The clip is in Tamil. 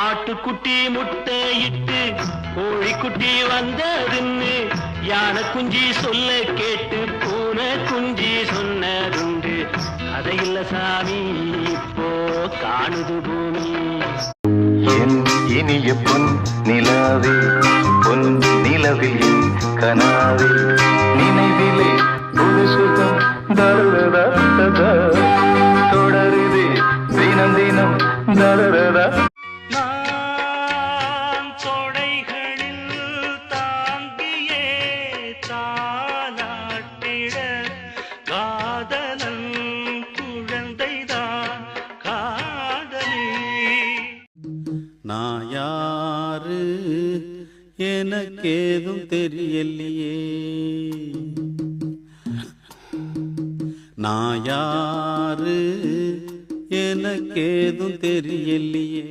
ஆட்டுக்குட்டி முட்டையிட்டு கோழிக்குட்டி வந்ததுன்னு யானை குஞ்சி சொல்ல கேட்டு பூனை குஞ்சி சொன்னதுண்டு. கதையில்ல சாமி இப்போ காணுது பூமி. என் இனிய பொன் நிலாவே பொன் நிலவில் கனாவே நினைவிலே ஒரு சுகம் தொடருதே தினம் தினம் தரதா. நான் தொடைகளில் தாங்கியே தாலாட்டிட காதலன் குழந்தைதான் காதலி. நான் யாரு எனக்கேதும் தெரியலையே, நான் யாரு எனக்கேதும் தெரியலையே.